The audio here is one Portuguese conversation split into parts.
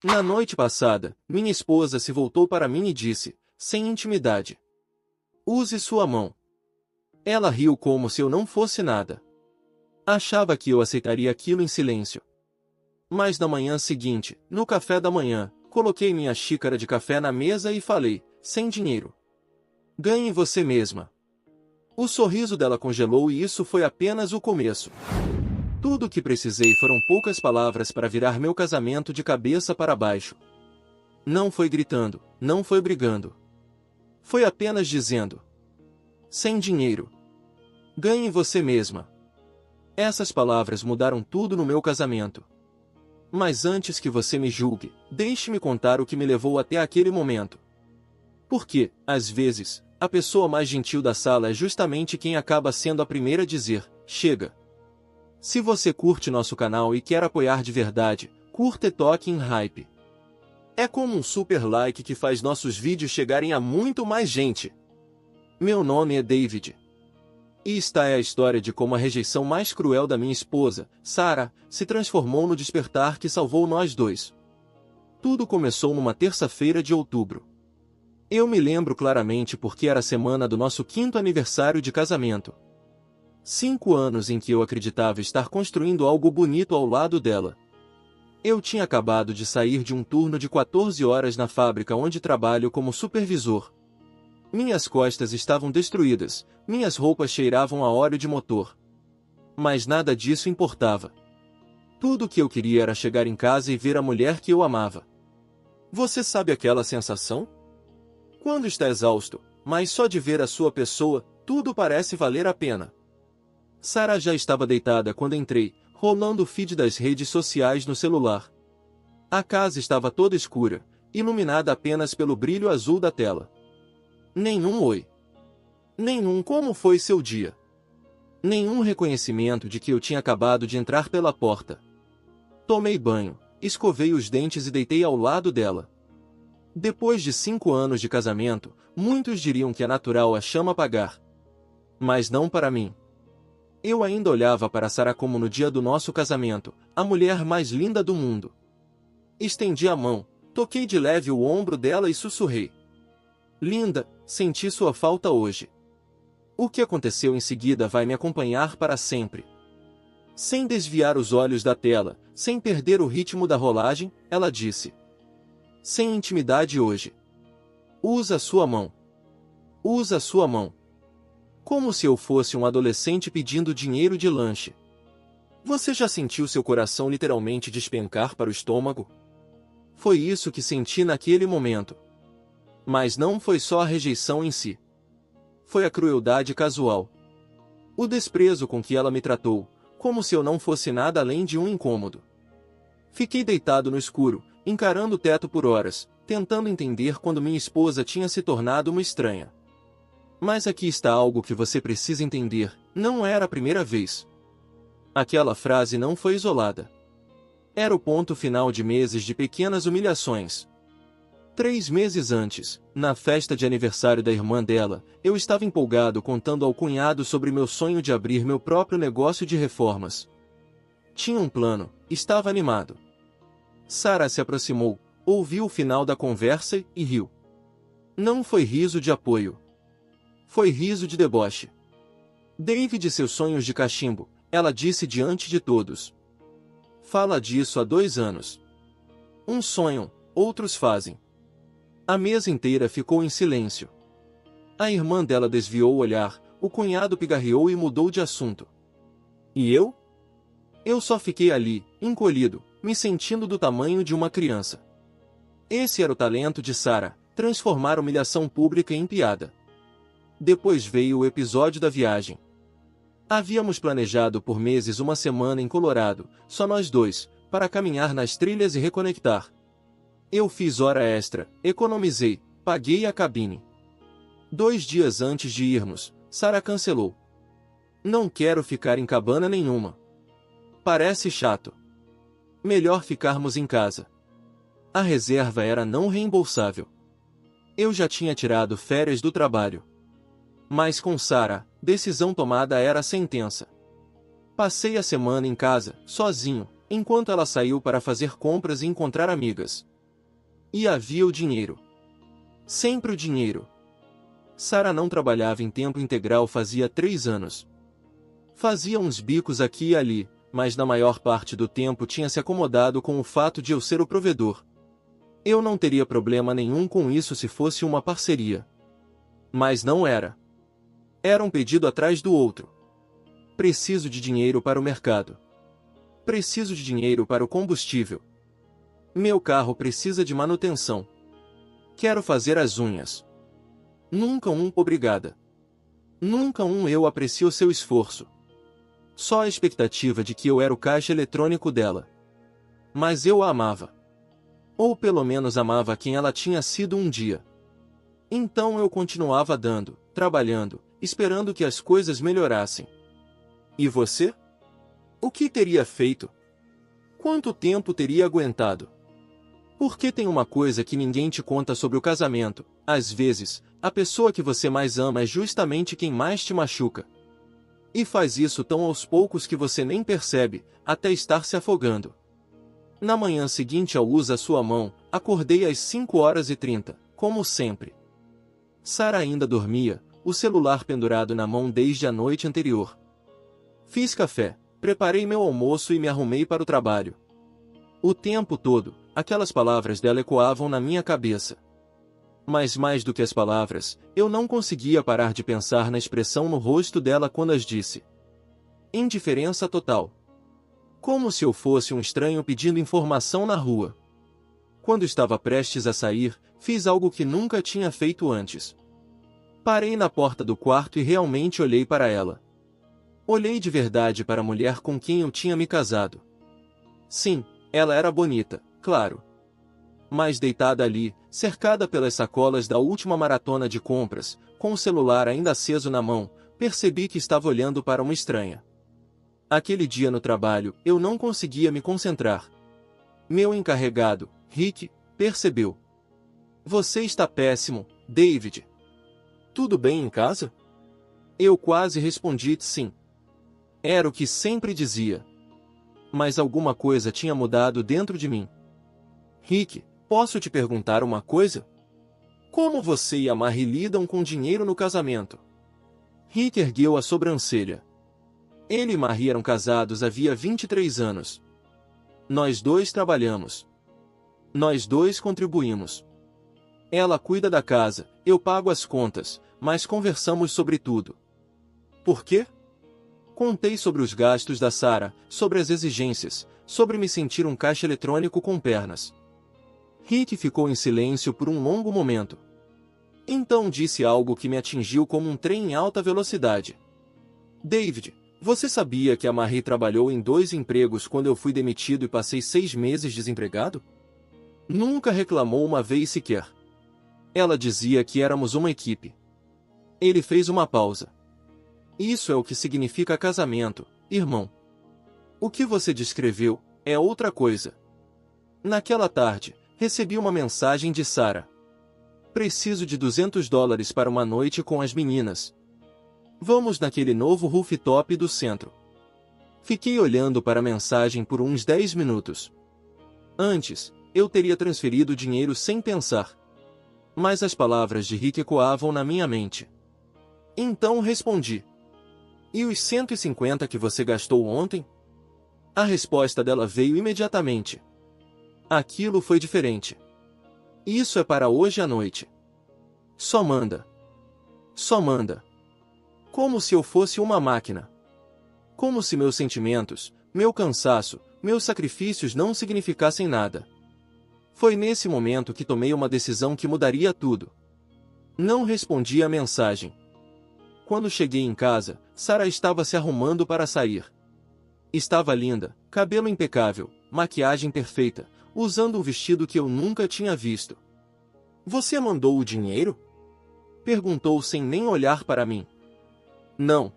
Na noite passada, minha esposa se voltou para mim e disse, sem intimidade: use sua mão. Ela riu como se eu não fosse nada. Achava que eu aceitaria aquilo em silêncio. Mas na manhã seguinte, no café da manhã, coloquei minha xícara de café na mesa e falei, sem dinheiro: ganhe você mesma. O sorriso dela congelou e isso foi apenas o começo. Tudo o que precisei foram poucas palavras para virar meu casamento de cabeça para baixo. Não foi gritando, não foi brigando. Foi apenas dizendo: sem dinheiro. Ganhe você mesma. Essas palavras mudaram tudo no meu casamento. Mas antes que você me julgue, deixe-me contar o que me levou até aquele momento. Porque, às vezes, a pessoa mais gentil da sala é justamente quem acaba sendo a primeira a dizer: chega. Se você curte nosso canal e quer apoiar de verdade, curta e toque em hype. É como um super like que faz nossos vídeos chegarem a muito mais gente. Meu nome é David. E esta é a história de como a rejeição mais cruel da minha esposa, Sarah, se transformou no despertar que salvou nós dois. Tudo começou numa terça-feira de outubro. Eu me lembro claramente porque era a semana do nosso 5º aniversário de casamento. 5 anos em que eu acreditava estar construindo algo bonito ao lado dela. Eu tinha acabado de sair de um turno de 14 horas na fábrica onde trabalho como supervisor. Minhas costas estavam destruídas, minhas roupas cheiravam a óleo de motor. Mas nada disso importava. Tudo o que eu queria era chegar em casa e ver a mulher que eu amava. Você sabe aquela sensação? Quando está exausto, mas só de ver a sua pessoa, tudo parece valer a pena. Sarah já estava deitada quando entrei, rolando o feed das redes sociais no celular. A casa estava toda escura, iluminada apenas pelo brilho azul da tela. Nenhum oi. Nenhum como foi seu dia. Nenhum reconhecimento de que eu tinha acabado de entrar pela porta. Tomei banho, escovei os dentes e deitei ao lado dela. Depois de 5 anos de casamento, muitos diriam que é natural a chama apagar. Mas não para mim. Eu ainda olhava para Sarah como no dia do nosso casamento, a mulher mais linda do mundo. Estendi a mão, toquei de leve o ombro dela e sussurrei: linda, senti sua falta hoje. O que aconteceu em seguida vai me acompanhar para sempre. Sem desviar os olhos da tela, sem perder o ritmo da rolagem, ela disse: sem intimidade hoje. Usa sua mão. Usa sua mão. Como se eu fosse um adolescente pedindo dinheiro de lanche. Você já sentiu seu coração literalmente despencar para o estômago? Foi isso que senti naquele momento. Mas não foi só a rejeição em si. Foi a crueldade casual. O desprezo com que ela me tratou, como se eu não fosse nada além de um incômodo. Fiquei deitado no escuro, encarando o teto por horas, tentando entender quando minha esposa tinha se tornado uma estranha. Mas aqui está algo que você precisa entender, não era a primeira vez. Aquela frase não foi isolada. Era o ponto final de meses de pequenas humilhações. 3 meses antes, na festa de aniversário da irmã dela, eu estava empolgado contando ao cunhado sobre meu sonho de abrir meu próprio negócio de reformas. Tinha um plano, estava animado. Sarah se aproximou, ouviu o final da conversa e riu. Não foi riso de apoio. Foi riso de deboche. David e seus sonhos de cachimbo, ela disse diante de todos. Fala disso há 2 anos. Uns sonham, outros fazem. A mesa inteira ficou em silêncio. A irmã dela desviou o olhar, o cunhado pigarreou e mudou de assunto. E eu? Eu só fiquei ali, encolhido, me sentindo do tamanho de uma criança. Esse era o talento de Sarah, transformar humilhação pública em piada. Depois veio o episódio da viagem. Havíamos planejado por meses uma semana em Colorado, só nós dois, para caminhar nas trilhas e reconectar. Eu fiz hora extra, economizei, paguei a cabine. 2 dias antes de irmos, Sarah cancelou. Não quero ficar em cabana nenhuma. Parece chato. Melhor ficarmos em casa. A reserva era não reembolsável. Eu já tinha tirado férias do trabalho. Mas com Sarah, decisão tomada era a sentença. Passei a semana em casa, sozinho, enquanto ela saiu para fazer compras e encontrar amigas. E havia o dinheiro. Sempre o dinheiro. Sara não trabalhava em tempo integral fazia 3 anos. Fazia uns bicos aqui e ali, mas na maior parte do tempo tinha se acomodado com o fato de eu ser o provedor. Eu não teria problema nenhum com isso se fosse uma parceria. Mas não era. Era um pedido atrás do outro. Preciso de dinheiro para o mercado. Preciso de dinheiro para o combustível. Meu carro precisa de manutenção. Quero fazer as unhas. Nunca um obrigada. Nunca um eu aprecio seu esforço. Só a expectativa de que eu era o caixa eletrônico dela. Mas eu a amava. Ou pelo menos amava quem ela tinha sido um dia. Então eu continuava dando, trabalhando, esperando que as coisas melhorassem. E você? O que teria feito? Quanto tempo teria aguentado? Porque tem uma coisa que ninguém te conta sobre o casamento: às vezes, a pessoa que você mais ama é justamente quem mais te machuca. E faz isso tão aos poucos que você nem percebe, até estar se afogando. Na manhã seguinte ao uso à sua mão, acordei às 5h30, como sempre. Sara ainda dormia, o celular pendurado na mão desde a noite anterior. Fiz café, preparei meu almoço e me arrumei para o trabalho. O tempo todo, aquelas palavras dela ecoavam na minha cabeça. Mas mais do que as palavras, eu não conseguia parar de pensar na expressão no rosto dela quando as disse. Indiferença total. Como se eu fosse um estranho pedindo informação na rua. Quando estava prestes a sair, fiz algo que nunca tinha feito antes. Parei na porta do quarto e realmente olhei para ela. Olhei de verdade para a mulher com quem eu tinha me casado. Sim, ela era bonita, claro. Mas deitada ali, cercada pelas sacolas da última maratona de compras, com o celular ainda aceso na mão, percebi que estava olhando para uma estranha. Aquele dia no trabalho, eu não conseguia me concentrar. Meu encarregado, Rick, percebeu. Você está péssimo, David. Tudo bem em casa? Eu quase respondi sim. Era o que sempre dizia. Mas alguma coisa tinha mudado dentro de mim. Rick, posso te perguntar uma coisa? Como você e a Marie lidam com dinheiro no casamento? Rick ergueu a sobrancelha. Ele e Marie eram casados havia 23 anos. Nós dois trabalhamos. Nós dois contribuímos. Ela cuida da casa, eu pago as contas, mas conversamos sobre tudo. Por quê? Contei sobre os gastos da Sara, sobre as exigências, sobre me sentir um caixa eletrônico com pernas. Rick ficou em silêncio por um longo momento. Então disse algo que me atingiu como um trem em alta velocidade. David, você sabia que a Marie trabalhou em 2 empregos quando eu fui demitido e passei 6 meses desempregado? Nunca reclamou uma vez sequer. Ela dizia que éramos uma equipe. Ele fez uma pausa. Isso é o que significa casamento, irmão. O que você descreveu é outra coisa. Naquela tarde, recebi uma mensagem de Sara. Preciso de $200 para uma noite com as meninas. Vamos naquele novo rooftop do centro. Fiquei olhando para a mensagem por uns 10 minutos. Antes, eu teria transferido o dinheiro sem pensar. Mas as palavras de Rick ecoavam na minha mente. Então respondi. E os 150 que você gastou ontem? A resposta dela veio imediatamente. Aquilo foi diferente. Isso é para hoje à noite. Só manda. Só manda. Como se eu fosse uma máquina. Como se meus sentimentos, meu cansaço, meus sacrifícios não significassem nada. Foi nesse momento que tomei uma decisão que mudaria tudo. Não respondi à mensagem. Quando cheguei em casa, Sara estava se arrumando para sair. Estava linda, cabelo impecável, maquiagem perfeita, usando um vestido que eu nunca tinha visto. Você mandou o dinheiro? Perguntou sem nem olhar para mim. Não.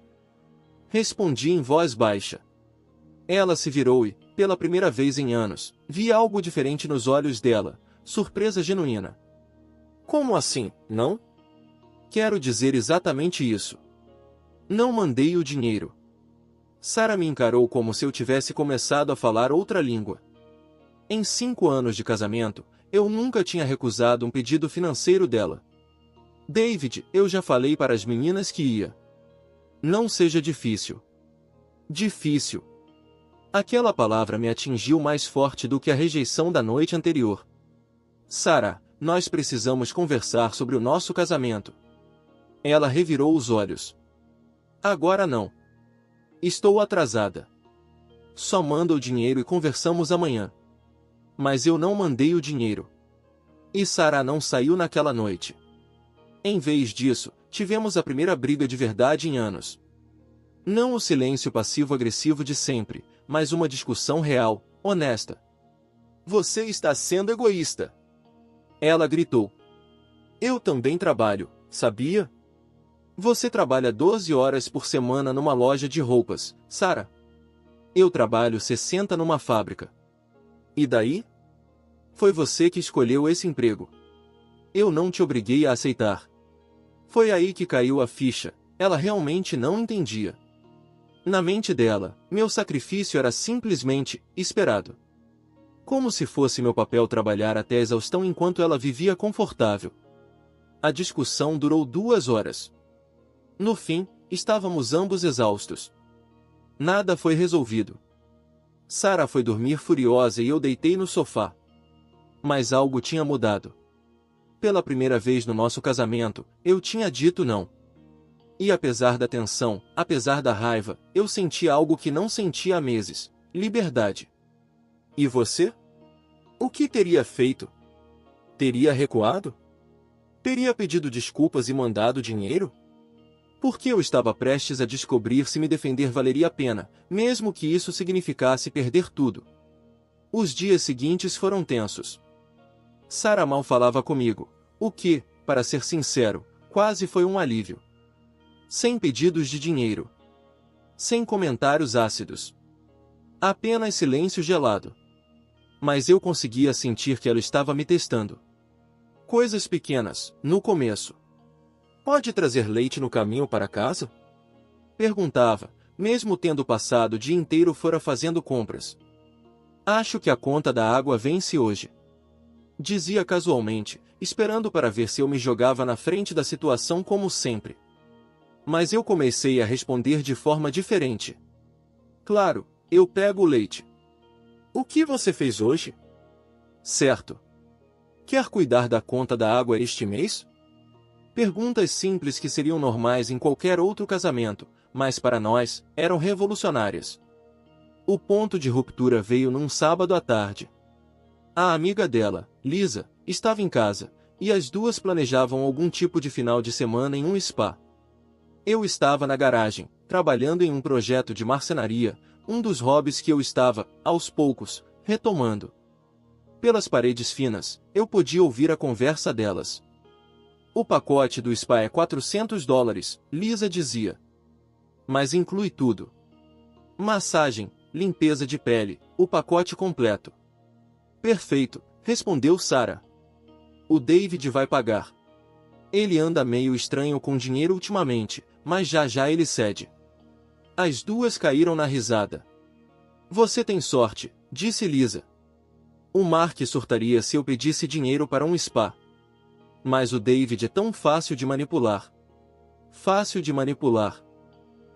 Respondi em voz baixa. Ela se virou e, pela primeira vez em anos, vi algo diferente nos olhos dela, surpresa genuína. Como assim, não? Quero dizer exatamente isso. Não mandei o dinheiro. Sara me encarou como se eu tivesse começado a falar outra língua. Em 5 anos de casamento, Eu nunca tinha recusado um pedido financeiro dela. David, eu já falei para as meninas que ia. Não seja difícil. Difícil. Aquela palavra me atingiu mais forte do que a rejeição da noite anterior. Sarah, nós precisamos conversar sobre o nosso casamento. Ela revirou os olhos. Agora não. Estou atrasada. Só manda o dinheiro e conversamos amanhã. Mas eu não mandei o dinheiro. E Sarah não saiu naquela noite. Em vez disso, tivemos a primeira briga de verdade em anos. Não o silêncio passivo-agressivo de sempre, mas uma discussão real, honesta. Você está sendo egoísta. Ela gritou. Eu também trabalho, sabia? Você trabalha 12 horas por semana numa loja de roupas, Sarah. Eu trabalho 60 numa fábrica. E daí? Foi você que escolheu esse emprego. Eu não te obriguei a aceitar. Foi aí que caiu a ficha, ela realmente não entendia. Na mente dela, meu sacrifício era simplesmente esperado. Como se fosse meu papel trabalhar até a exaustão enquanto ela vivia confortável. A discussão durou 2 horas. No fim, estávamos ambos exaustos. Nada foi resolvido. Sarah foi dormir furiosa e eu deitei no sofá. Mas algo tinha mudado. Pela primeira vez no nosso casamento, eu tinha dito não. E apesar da tensão, apesar da raiva, eu senti algo que não sentia há meses: liberdade. E você? O que teria feito? Teria recuado? Teria pedido desculpas e mandado dinheiro? Porque eu estava prestes a descobrir se me defender valeria a pena, mesmo que isso significasse perder tudo. Os dias seguintes foram tensos. Sarah mal falava comigo, o que, para ser sincero, quase foi um alívio. Sem pedidos de dinheiro. Sem comentários ácidos. Apenas silêncio gelado. Mas eu conseguia sentir que ela estava me testando. Coisas pequenas, no começo. Pode trazer leite no caminho para casa? Perguntava, mesmo tendo passado o dia inteiro fora fazendo compras. Acho que a conta da água vence hoje. Dizia casualmente, esperando para ver se eu me jogava na frente da situação como sempre. Mas eu comecei a responder de forma diferente. Claro, eu pego o leite. O que você fez hoje? Certo. Quer cuidar da conta da água este mês? Perguntas simples que seriam normais em qualquer outro casamento, mas para nós, eram revolucionárias. O ponto de ruptura veio num sábado à tarde. A amiga dela, Lisa, estava em casa, e as duas planejavam algum tipo de final de semana em um spa. Eu estava na garagem, trabalhando em um projeto de marcenaria, um dos hobbies que eu estava, aos poucos, retomando. Pelas paredes finas, eu podia ouvir a conversa delas. O pacote do spa é $400, Lisa dizia. Mas inclui tudo. Massagem, limpeza de pele, o pacote completo. Perfeito, respondeu Sarah. O David vai pagar. Ele anda meio estranho com dinheiro ultimamente, mas já já ele cede. As duas caíram na risada. Você tem sorte, disse Lisa. O Mark surtaria se eu pedisse dinheiro para um spa. Mas o David é tão fácil de manipular. Fácil de manipular.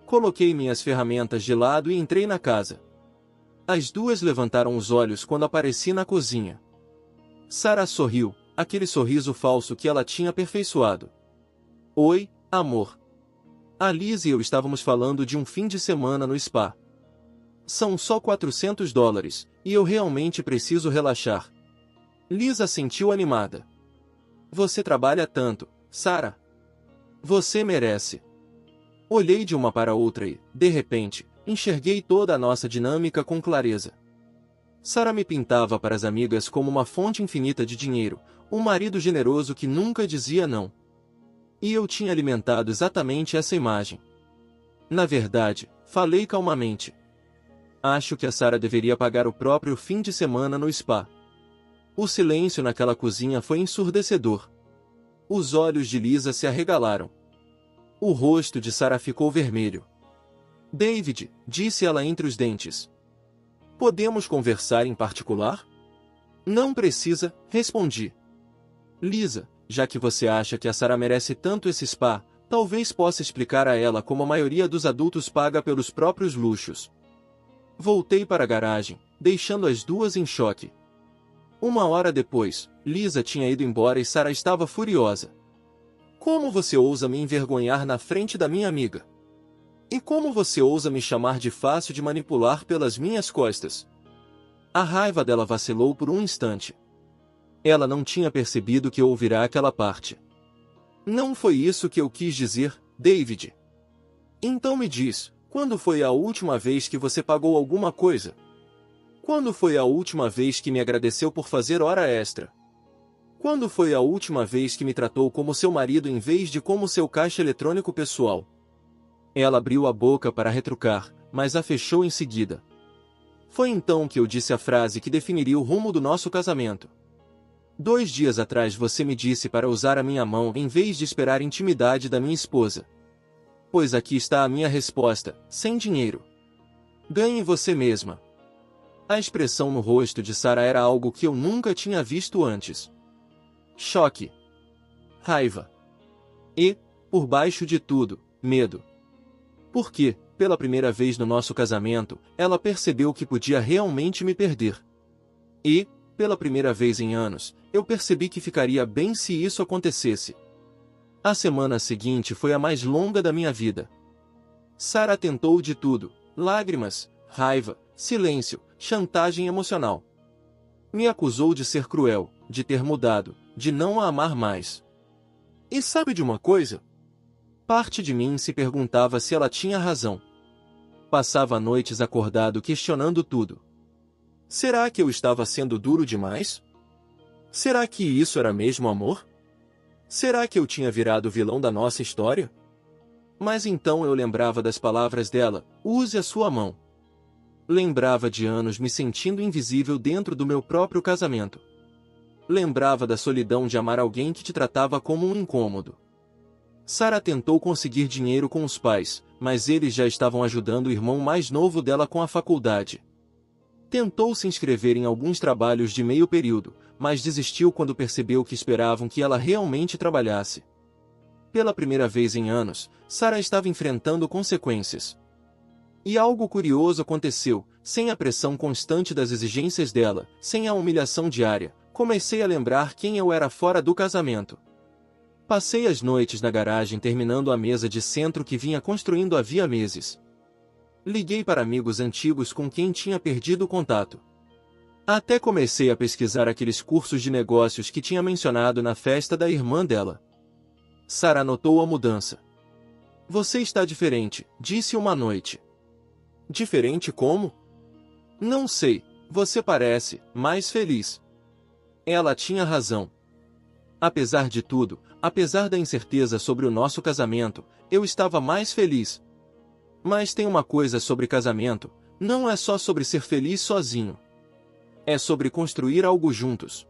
Coloquei minhas ferramentas de lado e entrei na casa. As duas levantaram os olhos quando apareci na cozinha. Sarah sorriu, aquele sorriso falso que ela tinha aperfeiçoado. Oi, amor. A Liz e eu estávamos falando de um fim de semana no spa. São só $400, e eu realmente preciso relaxar. Lisa sentiu animada. Você trabalha tanto, Sarah. Você merece. Olhei de uma para outra e, de repente, enxerguei toda a nossa dinâmica com clareza. Sarah me pintava para as amigas como uma fonte infinita de dinheiro, um marido generoso que nunca dizia não. E eu tinha alimentado exatamente essa imagem. Na verdade, falei calmamente. Acho que a Sarah deveria pagar o próprio fim de semana no spa. O silêncio naquela cozinha foi ensurdecedor. Os olhos de Lisa se arregalaram. O rosto de Sarah ficou vermelho. David, disse ela entre os dentes. Podemos conversar em particular? Não precisa, respondi. Lisa, já que você acha que a Sarah merece tanto esse spa, talvez possa explicar a ela como a maioria dos adultos paga pelos próprios luxos. Voltei para a garagem, deixando as duas em choque. 1 hora depois, Lisa tinha ido embora e Sarah estava furiosa. Como você ousa me envergonhar na frente da minha amiga? E como você ousa me chamar de fácil de manipular pelas minhas costas? A raiva dela vacilou por um instante. Ela não tinha percebido que eu ouvirá aquela parte. Não foi isso que eu quis dizer, David. Então me diz, quando foi a última vez que você pagou alguma coisa? Quando foi a última vez que me agradeceu por fazer hora extra? Quando foi a última vez que me tratou como seu marido em vez de como seu caixa eletrônico pessoal? Ela abriu a boca para retrucar, mas a fechou em seguida. Foi então que eu disse a frase que definiria o rumo do nosso casamento. 2 dias atrás você me disse para usar a minha mão em vez de esperar intimidade da minha esposa. Pois aqui está a minha resposta, sem dinheiro. Ganhe você mesma. A expressão no rosto de Sarah era algo que eu nunca tinha visto antes. Choque. Raiva. E, por baixo de tudo, medo. Porque, pela primeira vez no nosso casamento, ela percebeu que podia realmente me perder. E, pela primeira vez em anos, eu percebi que ficaria bem se isso acontecesse. A semana seguinte foi a mais longa da minha vida. Sarah tentou de tudo: lágrimas, raiva, silêncio, chantagem emocional. Me acusou de ser cruel, de ter mudado, de não a amar mais. E sabe de uma coisa? Parte de mim se perguntava se ela tinha razão. Passava noites acordado questionando tudo. Será que eu estava sendo duro demais? Será que isso era mesmo amor? Será que eu tinha virado o vilão da nossa história? Mas então eu lembrava das palavras dela: use a sua mão. Lembrava de anos me sentindo invisível dentro do meu próprio casamento. Lembrava da solidão de amar alguém que te tratava como um incômodo. Sarah tentou conseguir dinheiro com os pais, mas eles já estavam ajudando o irmão mais novo dela com a faculdade. Tentou se inscrever em alguns trabalhos de meio período, mas desistiu quando percebeu que esperavam que ela realmente trabalhasse. Pela primeira vez em anos, Sarah estava enfrentando consequências. E algo curioso aconteceu: sem a pressão constante das exigências dela, sem a humilhação diária, comecei a lembrar quem eu era fora do casamento. Passei as noites na garagem terminando a mesa de centro que vinha construindo havia meses. Liguei para amigos antigos com quem tinha perdido o contato. Até comecei a pesquisar aqueles cursos de negócios que tinha mencionado na festa da irmã dela. Sarah notou a mudança. Você está diferente, disse uma noite. Diferente como? Não sei, você parece mais feliz. Ela tinha razão. Apesar de tudo, apesar da incerteza sobre o nosso casamento, eu estava mais feliz. Mas tem uma coisa sobre casamento: não é só sobre ser feliz sozinho. É sobre construir algo juntos.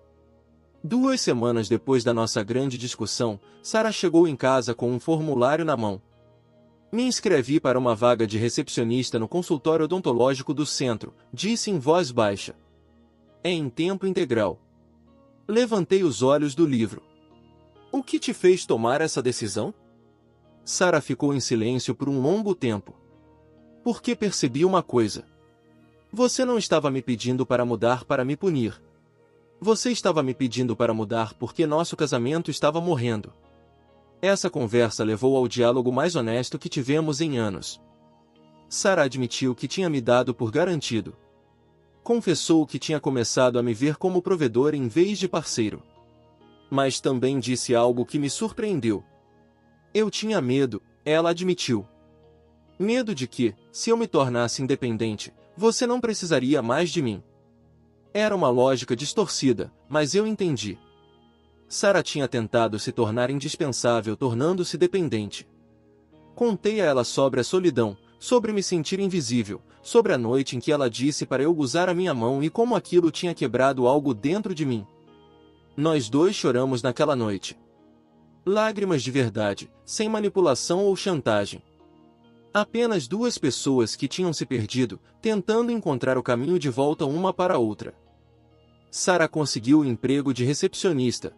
2 semanas depois da nossa grande discussão, Sarah chegou em casa com um formulário na mão. Me inscrevi para uma vaga de recepcionista no consultório odontológico do centro, disse em voz baixa. É em tempo integral. Levantei os olhos do livro. O que te fez tomar essa decisão? Sarah ficou em silêncio por um longo tempo. Porque percebi uma coisa. Você não estava me pedindo para mudar para me punir. Você estava me pedindo para mudar porque nosso casamento estava morrendo. Essa conversa levou ao diálogo mais honesto que tivemos em anos. Sarah admitiu que tinha me dado por garantido. Confessou que tinha começado a me ver como provedor em vez de parceiro. Mas também disse algo que me surpreendeu. Eu tinha medo, ela admitiu. Medo de que, se eu me tornasse independente, você não precisaria mais de mim. Era uma lógica distorcida, mas eu entendi. Sarah tinha tentado se tornar indispensável tornando-se dependente. Contei a ela sobre a solidão, sobre me sentir invisível, sobre a noite em que ela disse para eu usar a minha mão e como aquilo tinha quebrado algo dentro de mim. Nós dois choramos naquela noite. Lágrimas de verdade, sem manipulação ou chantagem. Apenas 2 pessoas que tinham se perdido, tentando encontrar o caminho de volta uma para a outra. Sara conseguiu o emprego de recepcionista.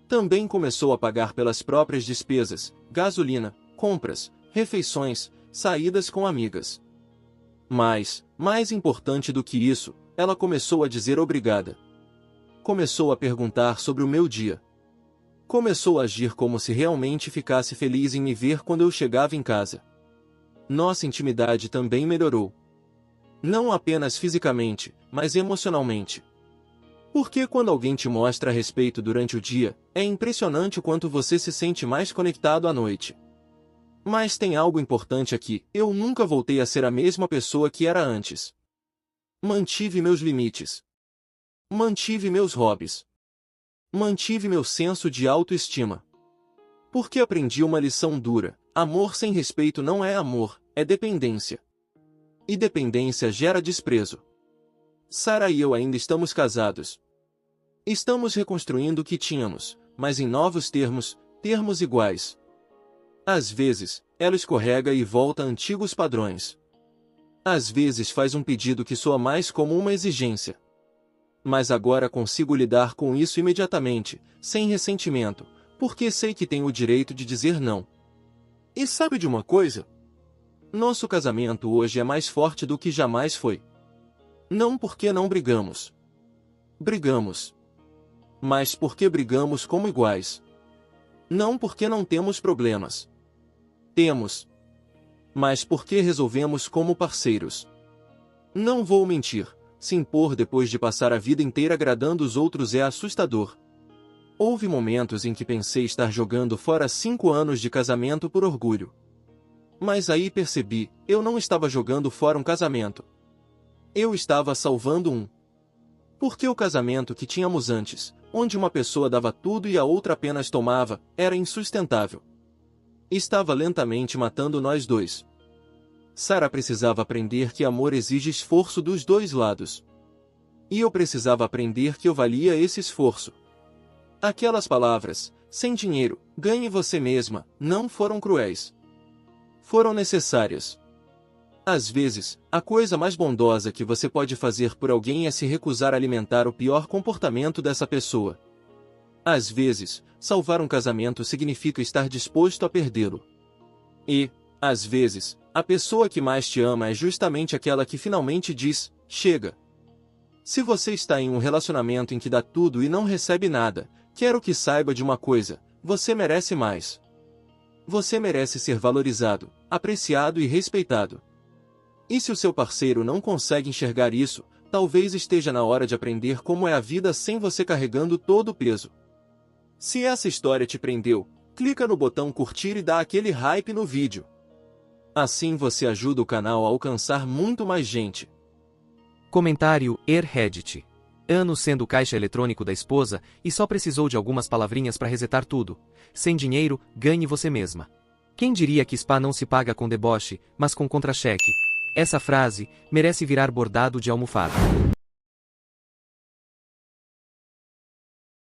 Também começou a pagar pelas próprias despesas, gasolina, compras, refeições, saídas com amigas. Mas, mais importante do que isso, ela começou a dizer obrigada. Começou a perguntar sobre o meu dia. Começou a agir como se realmente ficasse feliz em me ver quando eu chegava em casa. Nossa intimidade também melhorou. Não apenas fisicamente, mas emocionalmente. Porque quando alguém te mostra respeito durante o dia, é impressionante o quanto você se sente mais conectado à noite. Mas tem algo importante aqui, eu nunca voltei a ser a mesma pessoa que era antes. Mantive meus limites. Mantive meus hobbies. Mantive meu senso de autoestima. Porque aprendi uma lição dura: amor sem respeito não é amor, é dependência. E dependência gera desprezo. Sara e eu ainda estamos casados. Estamos reconstruindo o que tínhamos, mas em novos termos, termos iguais. Às vezes, ela escorrega e volta a antigos padrões. Às vezes faz um pedido que soa mais como uma exigência. Mas agora consigo lidar com isso imediatamente, sem ressentimento, porque sei que tenho o direito de dizer não. E sabe de uma coisa? Nosso casamento hoje é mais forte do que jamais foi. Não porque não brigamos. Brigamos. Mas porque brigamos como iguais. Não porque não temos problemas. Temos. Mas porque resolvemos como parceiros. Não vou mentir, se impor depois de passar a vida inteira agradando os outros é assustador. Houve momentos em que pensei estar jogando fora 5 anos de casamento por orgulho. Mas aí percebi, eu não estava jogando fora um casamento. Eu estava salvando um. Porque o casamento que tínhamos antes, onde uma pessoa dava tudo e a outra apenas tomava, era insustentável. Estava lentamente matando nós dois. Sara precisava aprender que amor exige esforço dos dois lados. E eu precisava aprender que eu valia esse esforço. Aquelas palavras, sem dinheiro, ganhe você mesma, não foram cruéis. Foram necessárias. Às vezes, a coisa mais bondosa que você pode fazer por alguém é se recusar a alimentar o pior comportamento dessa pessoa. Às vezes, salvar um casamento significa estar disposto a perdê-lo. E, às vezes, a pessoa que mais te ama é justamente aquela que finalmente diz, chega. Se você está em um relacionamento em que dá tudo e não recebe nada, quero que saiba de uma coisa, você merece mais. Você merece ser valorizado, apreciado e respeitado. E se o seu parceiro não consegue enxergar isso, talvez esteja na hora de aprender como é a vida sem você carregando todo o peso. Se essa história te prendeu, clica no botão curtir e dá aquele hype no vídeo. Assim você ajuda o canal a alcançar muito mais gente. Comentário: Reddit. Anos sendo caixa eletrônico da esposa e só precisou de algumas palavrinhas para resetar tudo. Sem dinheiro, ganhe você mesma. Quem diria que spa não se paga com deboche, mas com contra-cheque? Essa frase merece virar bordado de almofada.